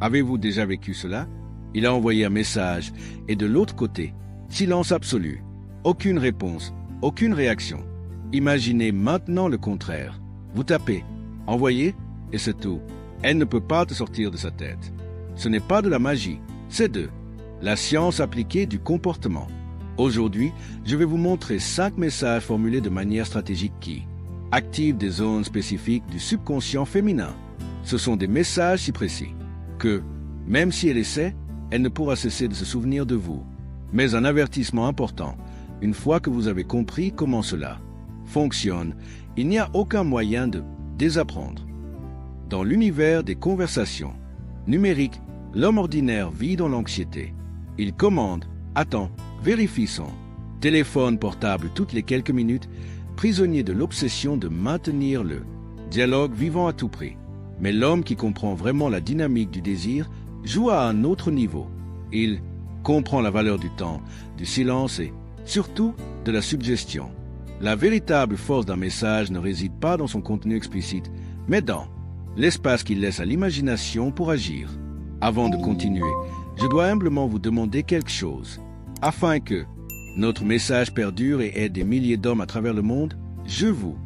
Avez-vous déjà vécu cela? Il a envoyé un message et de l'autre côté, silence absolu. Aucune réponse, aucune réaction. Imaginez maintenant le contraire. Vous tapez, envoyez, et c'est tout. Elle ne peut pas te sortir de sa tête. Ce n'est pas de la magie, c'est de la science appliquée du comportement. Aujourd'hui, je vais vous montrer 5 messages formulés de manière stratégique qui activent des zones spécifiques du subconscient féminin. Ce sont des messages si précis que, même si elle essaie, elle ne pourra cesser de se souvenir de vous. Mais un avertissement important, une fois que vous avez compris comment cela fonctionne, il n'y a aucun moyen de désapprendre. Dans l'univers des conversations numériques, l'homme ordinaire vit dans l'anxiété. Il commande, attend, vérifie son téléphone portable toutes les quelques minutes, prisonnier de l'obsession de maintenir le dialogue vivant à tout prix. Mais l'homme qui comprend vraiment la dynamique du désir joue à un autre niveau. Il comprend la valeur du temps, du silence et, surtout, de la suggestion. La véritable force d'un message ne réside pas dans son contenu explicite, mais dans l'espace qu'il laisse à l'imagination pour agir. Avant de continuer, je dois humblement vous demander quelque chose. Afin que notre message perdure et aide des milliers d'hommes à travers le monde, je vous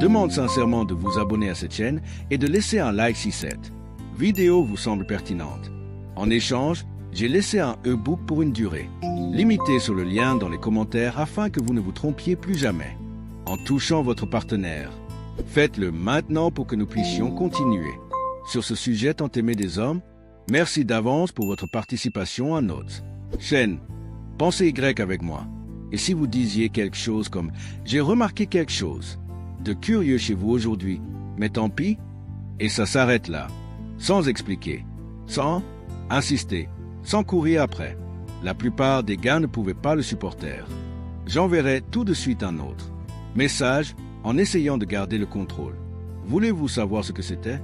demande sincèrement de vous abonner à cette chaîne et de laisser un like si cette vidéo vous semble pertinente. En échange, j'ai laissé un e-book pour une durée limitée sur le lien dans les commentaires afin que vous ne vous trompiez plus jamais. En touchant votre partenaire, faites-le maintenant pour que nous puissions continuer. Sur ce sujet tant aimé des hommes, merci d'avance pour votre participation à notre chaîne. Pensez Y avec moi. Et si vous disiez quelque chose comme « J'ai remarqué quelque chose » de curieux chez vous aujourd'hui, mais tant pis, et ça s'arrête là, sans expliquer, sans insister, sans courir après. La plupart des gars ne pouvaient pas le supporter. J'enverrai tout de suite un autre message en essayant de garder le contrôle. Voulez-vous savoir ce que c'était?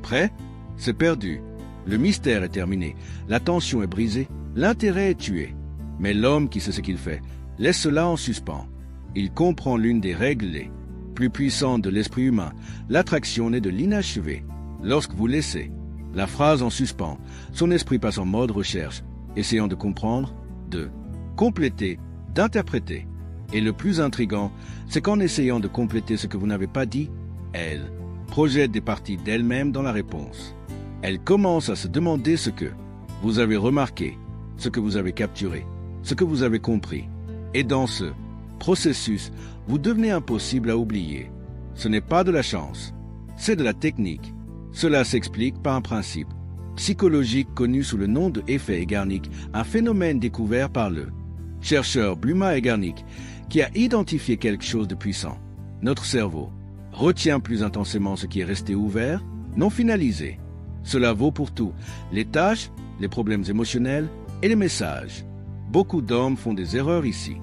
Prêt? C'est perdu. Le mystère est terminé. La tension est brisée. L'intérêt est tué. Mais l'homme qui sait ce qu'il fait laisse cela en suspens. Il comprend l'une des règles les plus puissantes de l'esprit humain. L'attraction naît de l'inachevé. Lorsque vous laissez la phrase en suspens, son esprit passe en mode recherche, essayant de comprendre, de compléter, d'interpréter. Et le plus intrigant, c'est qu'en essayant de compléter ce que vous n'avez pas dit, elle projette des parties d'elle-même dans la réponse. Elle commence à se demander ce que vous avez remarqué, ce que vous avez capturé, ce que vous avez compris. Et dans ce processus, vous devenez impossible à oublier. Ce n'est pas de la chance, c'est de la technique. Cela s'explique par un principe psychologique connu sous le nom de effet Egarnik, un phénomène découvert par le chercheur Bluma Egarnik, qui a identifié quelque chose de puissant. Notre cerveau retient plus intensément ce qui est resté ouvert, non finalisé. Cela vaut pour tout, les tâches, les problèmes émotionnels et les messages. Beaucoup d'hommes font des erreurs ici.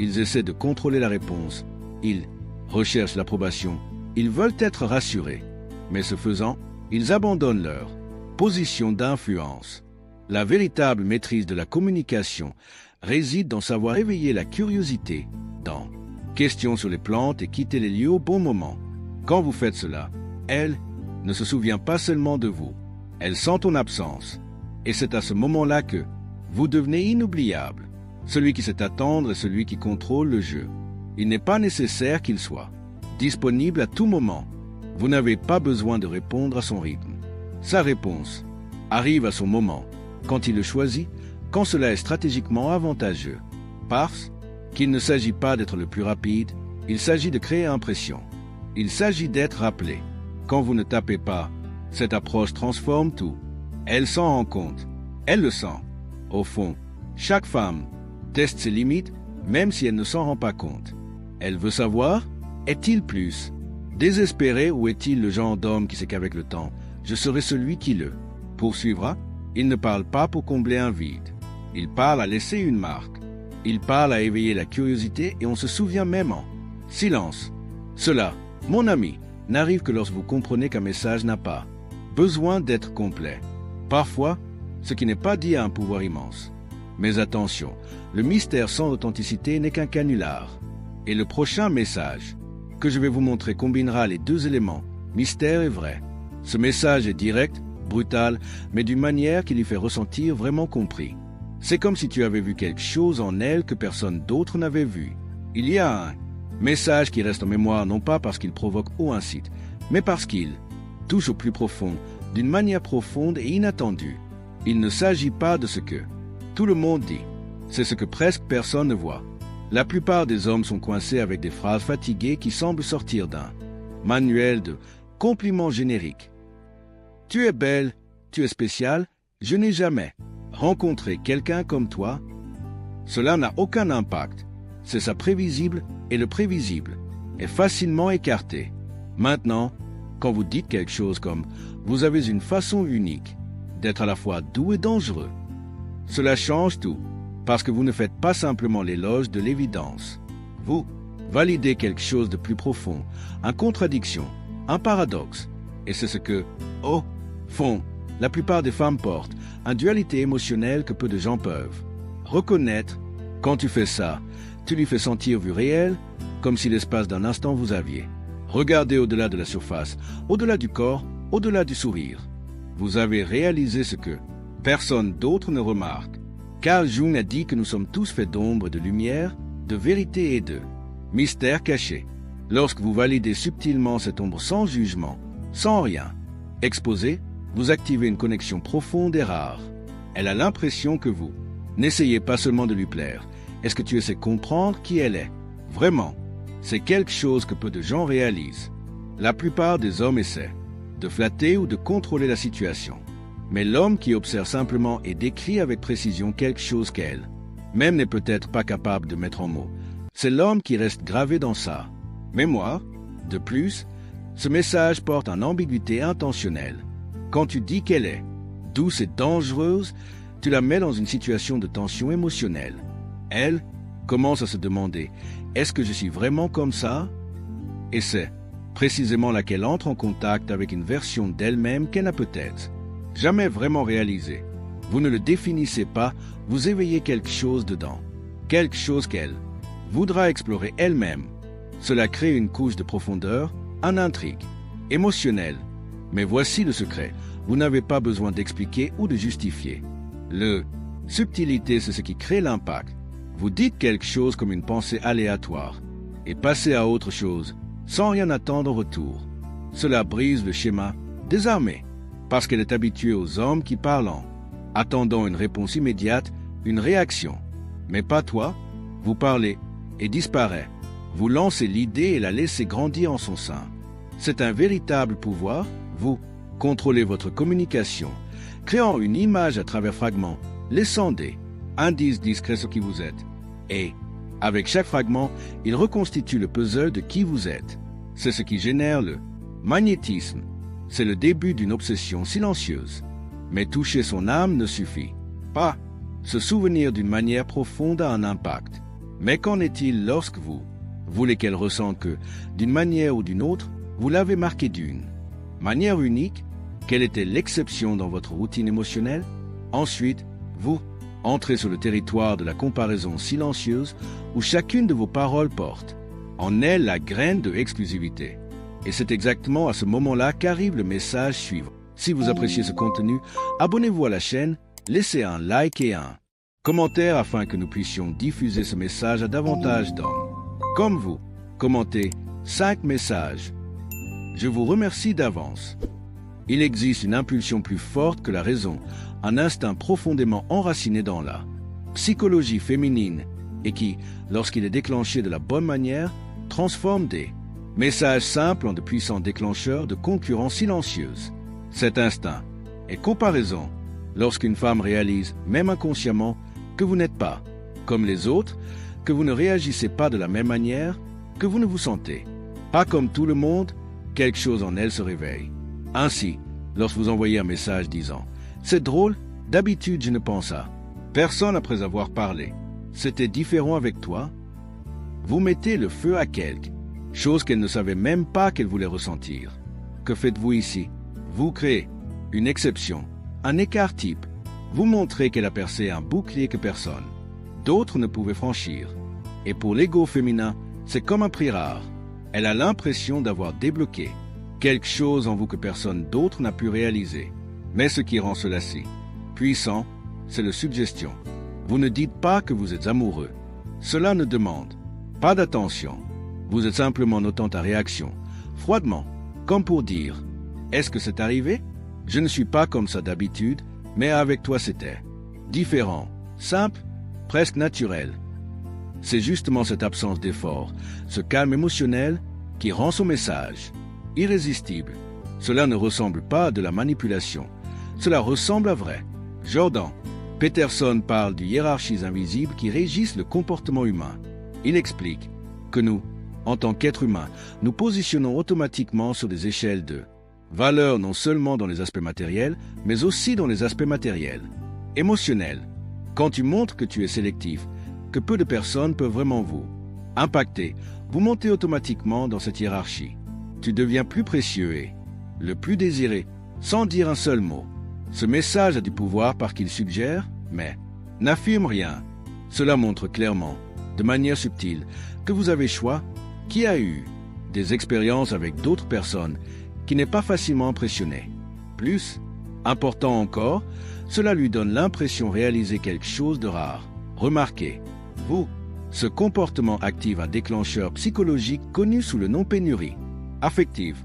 Ils essaient de contrôler la réponse. Ils recherchent l'approbation. Ils veulent être rassurés. Mais ce faisant, ils abandonnent leur position d'influence. La véritable maîtrise de la communication réside dans savoir éveiller la curiosité, dans questions sur les plantes et quitter les lieux au bon moment. Quand vous faites cela, elle ne se souvient pas seulement de vous. Elle sent ton absence. Et c'est à ce moment-là que vous devenez inoubliable. Celui qui sait attendre est celui qui contrôle le jeu. Il n'est pas nécessaire qu'il soit disponible à tout moment. Vous n'avez pas besoin de répondre à son rythme. Sa réponse arrive à son moment, quand il le choisit, quand cela est stratégiquement avantageux. Parce qu'il ne s'agit pas d'être le plus rapide, il s'agit de créer impression. Il s'agit d'être rappelé. Quand vous ne tapez pas, cette approche transforme tout. Elle s'en rend compte. Elle le sent. Au fond, chaque femme teste ses limites, même si elle ne s'en rend pas compte. Elle veut savoir, est-il plus désespéré ou est-il le genre d'homme qui sait qu'avec le temps, je serai celui qui le poursuivra? Il ne parle pas pour combler un vide. Il parle à laisser une marque. Il parle à éveiller la curiosité et on se souvient même en silence. Cela, mon ami, n'arrive que lorsque vous comprenez qu'un message n'a pas besoin d'être complet. Parfois, ce qui n'est pas dit a un pouvoir immense. Mais attention, le mystère sans authenticité n'est qu'un canular. Et le prochain message que je vais vous montrer combinera les deux éléments, mystère et vrai. Ce message est direct, brutale, mais d'une manière qui lui fait ressentir vraiment compris. C'est comme si tu avais vu quelque chose en elle que personne d'autre n'avait vu. Il y a un message qui reste en mémoire non pas parce qu'il provoque ou incite, mais parce qu'il touche au plus profond, d'une manière profonde et inattendue. Il ne s'agit pas de ce que tout le monde dit, c'est ce que presque personne ne voit. La plupart des hommes sont coincés avec des phrases fatiguées qui semblent sortir d'un manuel de compliments génériques. Tu es belle, tu es spéciale, je n'ai jamais rencontré quelqu'un comme toi. Cela n'a aucun impact. C'est ça prévisible et le prévisible est facilement écarté. Maintenant, quand vous dites quelque chose comme « vous avez une façon unique d'être à la fois doux et dangereux », cela change tout, parce que vous ne faites pas simplement l'éloge de l'évidence. Vous validez quelque chose de plus profond, une contradiction, un paradoxe. Et c'est ce que, au fond, la plupart des femmes portent, une dualité émotionnelle que peu de gens peuvent reconnaître. Quand tu fais ça, tu lui fais sentir vue réelle, comme si l'espace d'un instant vous aviez regardé au-delà de la surface, au-delà du corps, au-delà du sourire. Vous avez réalisé ce que personne d'autre ne remarque. Carl Jung a dit que nous sommes tous faits d'ombre et de lumière, de vérité et de mystère caché. Lorsque vous validez subtilement cette ombre sans jugement, sans rien exposer, vous activez une connexion profonde et rare. Elle a l'impression que vous n'essayez pas seulement de lui plaire. Est-ce que tu essaies de comprendre qui elle est? Vraiment, c'est quelque chose que peu de gens réalisent. La plupart des hommes essaient de flatter ou de contrôler la situation. Mais l'homme qui observe simplement et décrit avec précision quelque chose qu'elle même n'est peut-être pas capable de mettre en mots. C'est l'homme qui reste gravé dans sa mémoire. De plus, ce message porte une ambiguïté intentionnelle. Quand tu dis qu'elle est douce et dangereuse, tu la mets dans une situation de tension émotionnelle. Elle commence à se demander « Est-ce que je suis vraiment comme ça ?» Et c'est précisément là qu'elle entre en contact avec une version d'elle-même qu'elle n'a peut-être jamais vraiment réalisée. Vous ne le définissez pas, vous éveillez quelque chose dedans, quelque chose qu'elle voudra explorer elle-même. Cela crée une couche de profondeur, une intrigue émotionnelle. Mais voici le secret, vous n'avez pas besoin d'expliquer ou de justifier. Le subtilité, c'est ce qui crée l'impact. Vous dites quelque chose comme une pensée aléatoire et passez à autre chose, sans rien attendre en retour. Cela brise le schéma désarmé, parce qu'elle est habituée aux hommes qui parlent en attendant une réponse immédiate, une réaction. Mais pas toi, vous parlez et disparaît. Vous lancez l'idée et la laissez grandir en son sein. C'est un véritable pouvoir, vous contrôlez votre communication, créant une image à travers fragments, laissant des indices discrets sur qui vous êtes. Et, avec chaque fragment, il reconstitue le puzzle de qui vous êtes. C'est ce qui génère le magnétisme. C'est le début d'une obsession silencieuse. Mais toucher son âme ne suffit pas. Se souvenir d'une manière profonde a un impact. Mais qu'en est-il lorsque vous voulez qu'elle ressente que, d'une manière ou d'une autre, vous l'avez marquée d'une manière unique, quelle était l'exception dans votre routine émotionnelle? Ensuite, vous entrez sur le territoire de la comparaison silencieuse où chacune de vos paroles porte en elle la graine de exclusivité. Et c'est exactement à ce moment-là qu'arrive le message suivant. Si vous appréciez ce contenu, abonnez-vous à la chaîne, laissez un like et un commentaire afin que nous puissions diffuser ce message à davantage d'hommes. Comme vous, commentez 5 messages. Je vous remercie d'avance. Il existe une impulsion plus forte que la raison, un instinct profondément enraciné dans la psychologie féminine et qui, lorsqu'il est déclenché de la bonne manière, transforme des messages simples en de puissants déclencheurs de concurrence silencieuse. Cet instinct est comparaison lorsqu'une femme réalise, même inconsciemment, que vous n'êtes pas comme les autres, que vous ne réagissez pas de la même manière, que vous ne vous sentez pas comme tout le monde, quelque chose en elle se réveille. Ainsi, lorsque vous envoyez un message disant « C'est drôle, d'habitude je ne pense à personne après avoir parlé. C'était différent avec toi », vous mettez le feu à quelque chose qu'elle ne savait même pas qu'elle voulait ressentir. Que faites-vous ici? Vous créez une exception, un écart type. Vous montrez qu'elle a percé un bouclier que personne d'autre ne pouvait franchir. Et pour l'ego féminin, c'est comme un prix rare. Elle a l'impression d'avoir débloqué quelque chose en vous que personne d'autre n'a pu réaliser. Mais ce qui rend cela si puissant, c'est la suggestion. Vous ne dites pas que vous êtes amoureux. Cela ne demande pas d'attention. Vous êtes simplement notant ta réaction, froidement, comme pour dire « Est-ce que c'est arrivé? Je ne suis pas comme ça d'habitude, mais avec toi c'était différent, simple, presque naturel. » C'est justement cette absence d'effort, ce calme émotionnel qui rend son message irrésistible. Cela ne ressemble pas à de la manipulation. Cela ressemble à vrai. Jordan Peterson parle de hiérarchies invisibles qui régissent le comportement humain. Il explique que nous, en tant qu'êtres humains, nous positionnons automatiquement sur des échelles de valeur non seulement dans les aspects matériels, mais aussi dans les aspects matériels, émotionnels. Quand tu montres que tu es sélectif, que peu de personnes peuvent vraiment vous impacter, vous montez automatiquement dans cette hiérarchie. Tu deviens plus précieux et le plus désiré, sans dire un seul mot. Ce message a du pouvoir parce qu'il suggère, mais n'affirme rien. Cela montre clairement, de manière subtile, que vous avez choix, qui a eu des expériences avec d'autres personnes, qui n'est pas facilement impressionné. Plus, important encore, cela lui donne l'impression de réaliser quelque chose de rare. Remarquez, vous, ce comportement active un déclencheur psychologique connu sous le nom pénurie affective.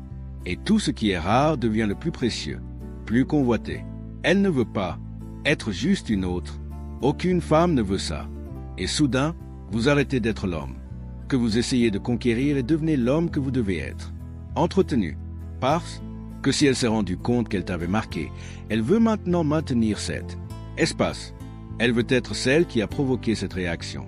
Et tout ce qui est rare devient le plus précieux, plus convoité. Elle ne veut pas être juste une autre. Aucune femme ne veut ça. Et soudain, vous arrêtez d'être l'homme que vous essayez de conquérir et devenez l'homme que vous devez être. Entretenu. Parce que si elle s'est rendue compte qu'elle t'avait marqué, elle veut maintenant maintenir cet espace. Elle veut être celle qui a provoqué cette réaction.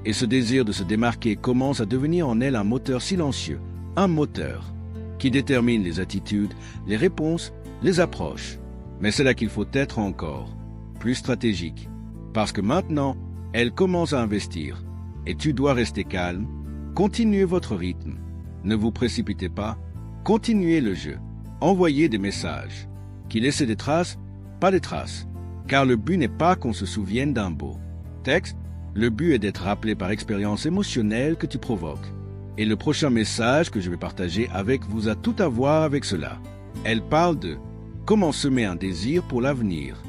Et ce désir de se démarquer commence à devenir en elle un moteur silencieux, un moteur qui détermine les attitudes, les réponses, les approches. Mais c'est là qu'il faut être encore plus stratégique. Parce que maintenant, elle commence à investir. Et tu dois rester calme, continuez votre rythme. Ne vous précipitez pas, continuez le jeu. Envoyez des messages qui laissent des traces, pas des traces. Car le but n'est pas qu'on se souvienne d'un beau texte, le but est d'être rappelé par expérience émotionnelle que tu provoques. Et le prochain message que je vais partager avec vous a tout à voir avec cela. Elle parle de comment semer un désir pour l'avenir.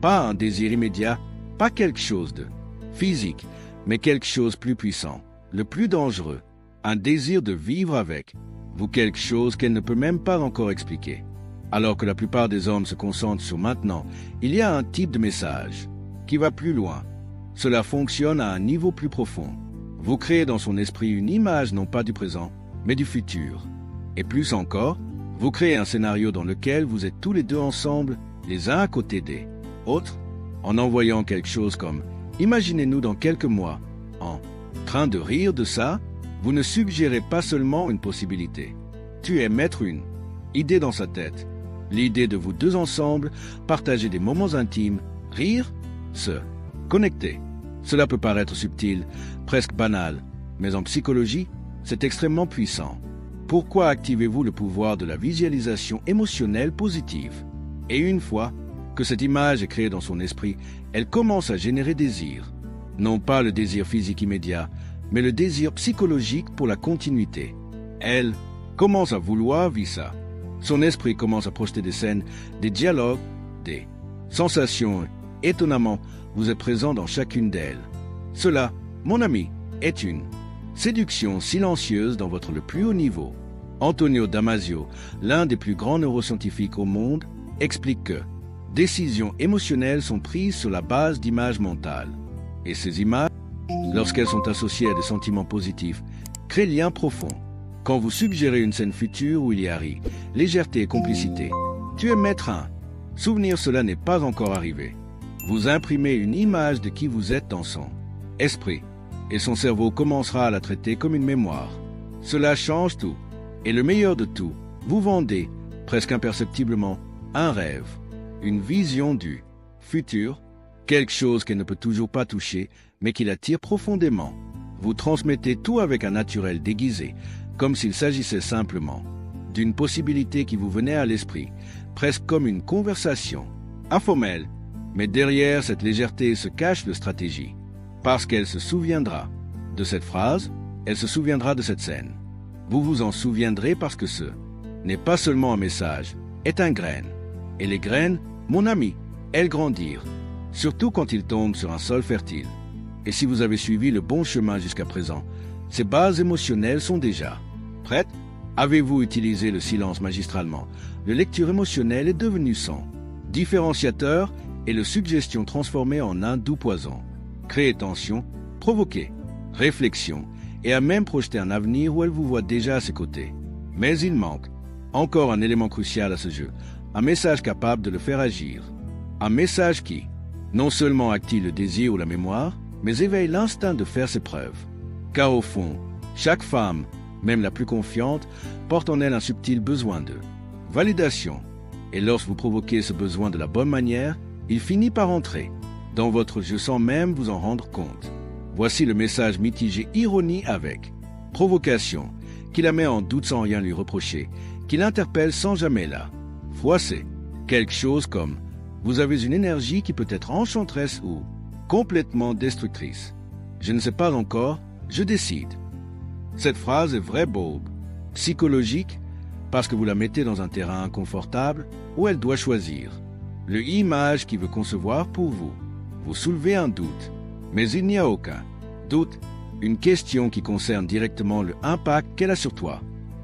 Pas un désir immédiat, pas quelque chose de physique, mais quelque chose de plus puissant, le plus dangereux, un désir de vivre avec vous quelque chose qu'elle ne peut même pas encore expliquer. Alors que la plupart des hommes se concentrent sur maintenant, il y a un type de message qui va plus loin. Cela fonctionne à un niveau plus profond. Vous créez dans son esprit une image non pas du présent, mais du futur. Et plus encore, vous créez un scénario dans lequel vous êtes tous les deux ensemble, les uns à côté des autres, en envoyant quelque chose comme « Imaginez-nous dans quelques mois ». En train de rire de ça, vous ne suggérez pas seulement une possibilité. Tu es mettre une idée dans sa tête. L'idée de vous deux ensemble, partager des moments intimes, rire, se connecter. Cela peut paraître subtil, presque banal, mais en psychologie, c'est extrêmement puissant. Pourquoi activez-vous le pouvoir de la visualisation émotionnelle positive? Et une fois que cette image est créée dans son esprit, elle commence à générer désir. Non pas le désir physique immédiat, mais le désir psychologique pour la continuité. Elle commence à vouloir vivre ça. Son esprit commence à projeter des scènes, des dialogues, des sensations. Étonnamment, vous êtes présent dans chacune d'elles. Cela, mon ami, est une séduction silencieuse dans votre le plus haut niveau. Antonio Damasio, l'un des plus grands neuroscientifiques au monde, explique que décisions émotionnelles sont prises sur la base d'images mentales. Et ces images, lorsqu'elles sont associées à des sentiments positifs, créent liens profonds. Quand vous suggérez une scène future où il y a ri, légèreté et complicité, tu es maître un. Souvenir, cela n'est pas encore arrivé. Vous imprimez une image de qui vous êtes dans son esprit, et son cerveau commencera à la traiter comme une mémoire. Cela change tout. Et le meilleur de tout, vous vendez, presque imperceptiblement, un rêve, une vision du futur, quelque chose qu'elle ne peut toujours pas toucher, mais qui l'attire profondément. Vous transmettez tout avec un naturel déguisé, comme s'il s'agissait simplement d'une possibilité qui vous venait à l'esprit, presque comme une conversation informelle. Mais derrière cette légèreté se cache la stratégie. Parce qu'elle se souviendra de cette phrase, elle se souviendra de cette scène. Vous vous en souviendrez parce que ce n'est pas seulement un message, est un graine. Et les graines Mon ami, elles grandirent, surtout quand ils tombent sur un sol fertile. Et si vous avez suivi le bon chemin jusqu'à présent, ces bases émotionnelles sont déjà prêtes. Avez-vous utilisé le silence magistralement? Le lecture émotionnelle est devenue son différenciateur et le suggestion transformée en un doux poison. Créer tension, provoquer réflexion et à même projeter un avenir où elle vous voit déjà à ses côtés. Mais il manque encore un élément crucial à ce jeu, un message capable de le faire agir. Un message qui, non seulement active le désir ou la mémoire, mais éveille l'instinct de faire ses preuves. Car au fond, chaque femme, même la plus confiante, porte en elle un subtil besoin de validation. Et lorsque vous provoquez ce besoin de la bonne manière, il finit par entrer dans votre jeu sans même vous en rendre compte. Voici le message mitigé ironie avec provocation, qui la met en doute sans rien lui reprocher, qui l'interpelle sans jamais la froisser. Quelque chose comme « Vous avez une énergie qui peut être enchanteresse ou complètement destructrice. Je ne sais pas encore, je décide. » Cette phrase est vraie bobe, psychologique, parce que vous la mettez dans un terrain inconfortable où elle doit choisir le image qu'il veut concevoir pour vous. Vous soulevez un doute, mais il n'y a aucun doute, une question qui concerne directement le impact qu'elle a sur toi.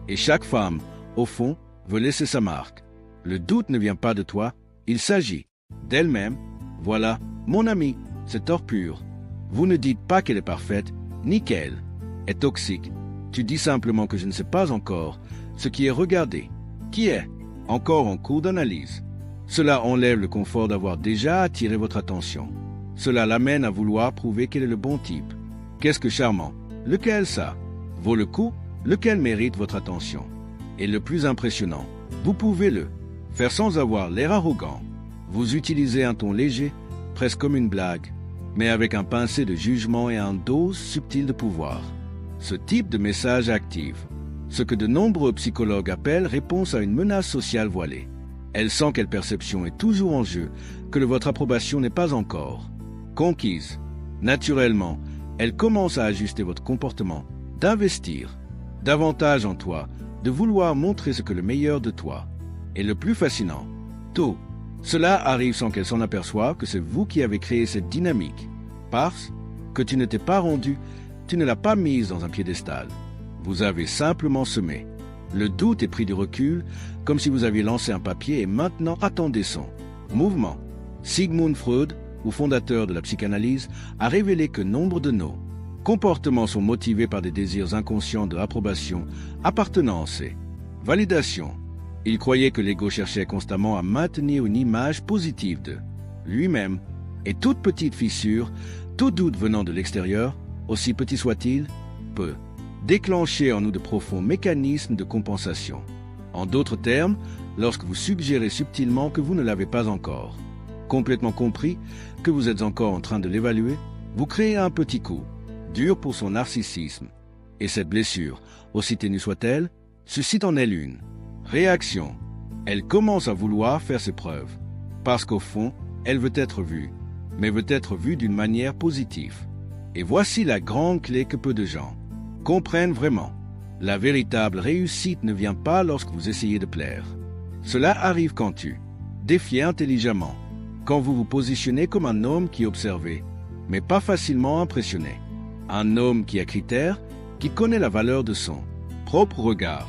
Et chaque femme, au fond, veut laisser sa marque. Le doute ne vient pas de toi, il s'agit d'elle-même. Voilà, mon ami, c'est or pur. Vous ne dites pas qu'elle est parfaite, ni qu'elle est toxique. Tu dis simplement que je ne sais pas encore ce qui est regardé, qui est encore en cours d'analyse. Cela enlève le confort d'avoir déjà attiré votre attention. Cela l'amène à vouloir prouver qu'elle est le bon type. Qu'est-ce que charmant? Lequel ça vaut le coup? Lequel mérite votre attention? Et le plus impressionnant, vous pouvez le faire sans avoir l'air arrogant. Vous utilisez un ton léger, presque comme une blague, mais avec un pincé de jugement et un dose subtile de pouvoir. Ce type de message active ce que de nombreux psychologues appellent réponse à une menace sociale voilée. Elle sent quelle perception est toujours en jeu, que votre approbation n'est pas encore conquise. Naturellement, elle commence à ajuster votre comportement, d'investir davantage en toi, de vouloir montrer ce que le meilleur de toi. Et le plus fascinant, tout cela arrive sans qu'elle s'en aperçoive que c'est vous qui avez créé cette dynamique. Parce que tu ne t'es pas rendu, tu ne l'as pas mise dans un piédestal. Vous avez simplement semé. Le doute est pris du recul, comme si vous aviez lancé un papier et maintenant attendez son mouvement. Sigmund Freud, ou fondateur de la psychanalyse, a révélé que nombre de nos comportements sont motivés par des désirs inconscients de approbation, appartenance et validation. Il croyait que l'ego cherchait constamment à maintenir une image positive de lui-même, et toute petite fissure, tout doute venant de l'extérieur, aussi petit soit-il, peut déclencher en nous de profonds mécanismes de compensation. En d'autres termes, lorsque vous suggérez subtilement que vous ne l'avez pas encore complètement compris, que vous êtes encore en train de l'évaluer, vous créez un petit coup, dur pour son narcissisme. Et cette blessure, aussi ténue soit-elle, suscite en elle une réaction. Elle commence à vouloir faire ses preuves, parce qu'au fond, elle veut être vue, mais veut être vue d'une manière positive. Et voici la grande clé que peu de gens comprennent vraiment. La véritable réussite ne vient pas lorsque vous essayez de plaire. Cela arrive quand tu défiez intelligemment, quand vous vous positionnez comme un homme qui est observé, mais pas facilement impressionné. Un homme qui a critères, qui connaît la valeur de son propre regard.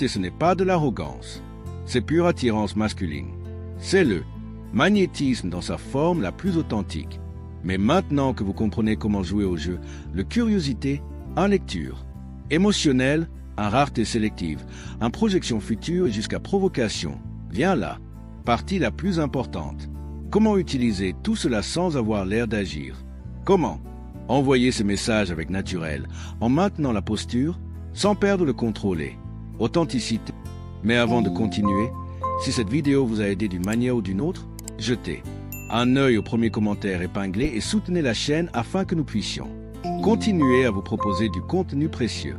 Et ce n'est pas de l'arrogance, c'est pure attirance masculine. C'est le magnétisme dans sa forme la plus authentique. Mais maintenant que vous comprenez comment jouer au jeu, le curiosité, en lecture, émotionnelle, en rareté sélective, en projection future et jusqu'à provocation, vient là, partie la plus importante. Comment utiliser tout cela sans avoir l'air d'agir? Comment envoyer ces messages avec naturel, en maintenant la posture, sans perdre le contrôle et authenticité? Mais avant de continuer, si cette vidéo vous a aidé d'une manière ou d'une autre, jetez un œil au premier commentaire épinglé et soutenez la chaîne afin que nous puissions continuer à vous proposer du contenu précieux.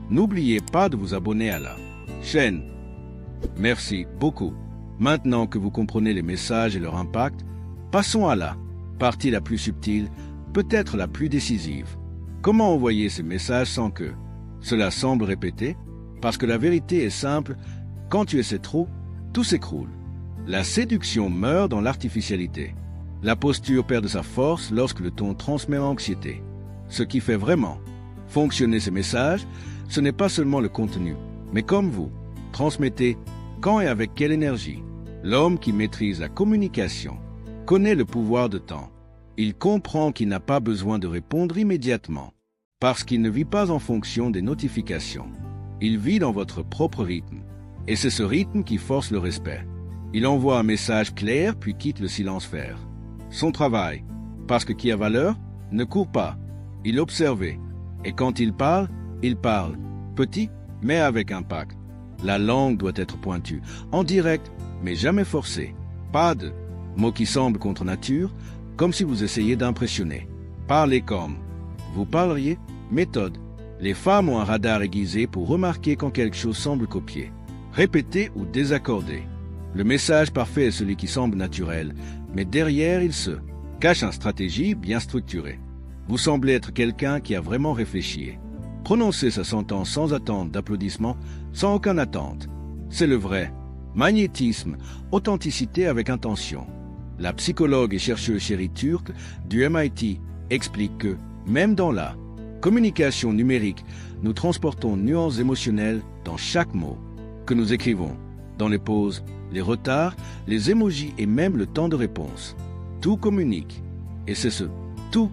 N'oubliez pas de vous abonner à la chaîne. Merci beaucoup. Maintenant que vous comprenez les messages et leur impact, passons à la partie la plus subtile, peut-être la plus décisive. Comment envoyer ces messages sans que cela semble répété? Parce que la vérité est simple, quand tu essaies trop, tout s'écroule. La séduction meurt dans l'artificialité. La posture perd de sa force lorsque le ton transmet l'anxiété. Ce qui fait vraiment fonctionner ces messages, ce n'est pas seulement le contenu, mais comme vous, transmettez quand et avec quelle énergie. L'homme qui maîtrise la communication connaît le pouvoir de temps. Il comprend qu'il n'a pas besoin de répondre immédiatement, parce qu'il ne vit pas en fonction des notifications. Il vit dans votre propre rythme, et c'est ce rythme qui force le respect. Il envoie un message clair puis quitte le silence faire. Son travail, parce que qui a valeur, ne court pas. Il observe, et quand il parle, petit, mais avec impact. La langue doit être pointue, en direct, mais jamais forcée. Pas de mots qui semblent contre nature, comme si vous essayiez d'impressionner. Parlez comme vous parleriez, méthode. Les femmes ont un radar aiguisé pour remarquer quand quelque chose semble copier, répéter ou désaccorder. Le message parfait est celui qui semble naturel, mais derrière il se cache une stratégie bien structurée. Vous semblez être quelqu'un qui a vraiment réfléchi. Prononcer sa sentence sans attente d'applaudissements, sans aucune attente. C'est le vrai. Magnétisme, authenticité avec intention. La psychologue et chercheuse Sherry Turk du MIT explique que, même dans la communication numérique, nous transportons nuances émotionnelles dans chaque mot que nous écrivons, dans les pauses, les retards, les émojis et même le temps de réponse. Tout communique. Et c'est ce tout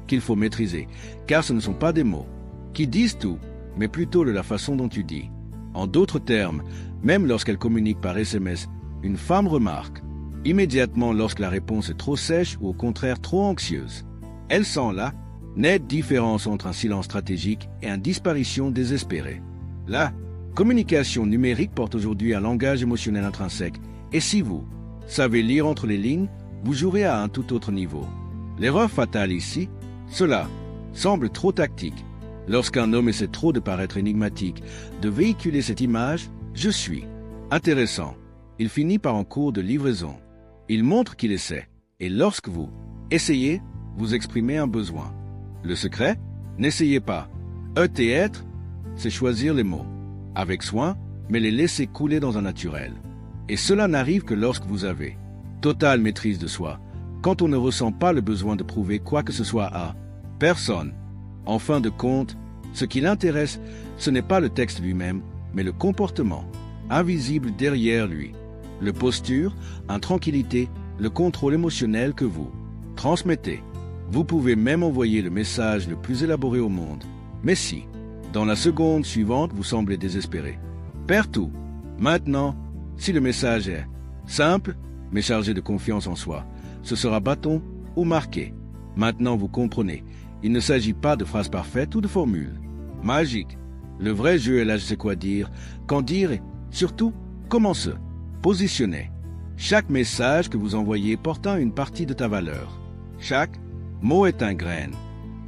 qu'il faut maîtriser, car ce ne sont pas des mots qui disent tout, mais plutôt de la façon dont tu dis. En d'autres termes, même lorsqu'elle communique par SMS, une femme remarque immédiatement lorsque la réponse est trop sèche ou au contraire trop anxieuse. Elle sent la nette différence entre un silence stratégique et une disparition désespérée. La communication numérique porte aujourd'hui un langage émotionnel intrinsèque, et si vous savez lire entre les lignes, vous jouerez à un tout autre niveau. L'erreur fatale ici, cela semble trop tactique. Lorsqu'un homme essaie trop de paraître énigmatique, de véhiculer cette image « je suis » intéressant, il finit par un cours de livraison. Il montre qu'il essaie, et lorsque vous essayez, vous exprimez un besoin. Le secret, n'essayez pas. Être, c'est choisir les mots, avec soin, mais les laisser couler dans un naturel. Et cela n'arrive que lorsque vous avez totale maîtrise de soi, quand on ne ressent pas le besoin de prouver quoi que ce soit à personne. En fin de compte, ce qui l'intéresse, ce n'est pas le texte lui-même, mais le comportement, invisible derrière lui. Le posture, une tranquillité, le contrôle émotionnel que vous transmettez. Vous pouvez même envoyer le message le plus élaboré au monde. Mais si, dans la seconde suivante, vous semblez désespéré, perd tout. Maintenant, si le message est simple, mais chargé de confiance en soi, ce sera bâton ou marqué. Maintenant, vous comprenez. Il ne s'agit pas de phrases parfaites ou de formules magiques. Le vrai jeu est là, je sais quoi dire, quand dire et, surtout, comment se positionner. Chaque message que vous envoyez portant une partie de ta valeur. Chaque mot est un grain.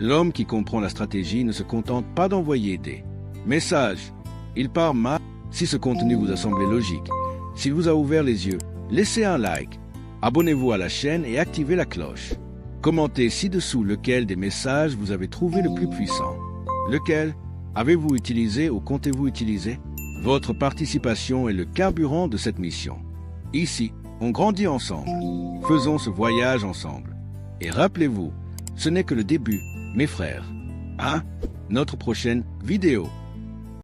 L'homme qui comprend la stratégie ne se contente pas d'envoyer des messages. Il part mal. Si ce contenu vous a semblé logique, s'il vous a ouvert les yeux, laissez un like, abonnez-vous à la chaîne et activez la cloche. Commentez ci-dessous lequel des messages vous avez trouvé le plus puissant. Lequel avez-vous utilisé ou comptez-vous utiliser? Votre participation est le carburant de cette mission. Ici, on grandit ensemble. Faisons ce voyage ensemble. Et rappelez-vous, ce n'est que le début, mes frères. À notre prochaine vidéo.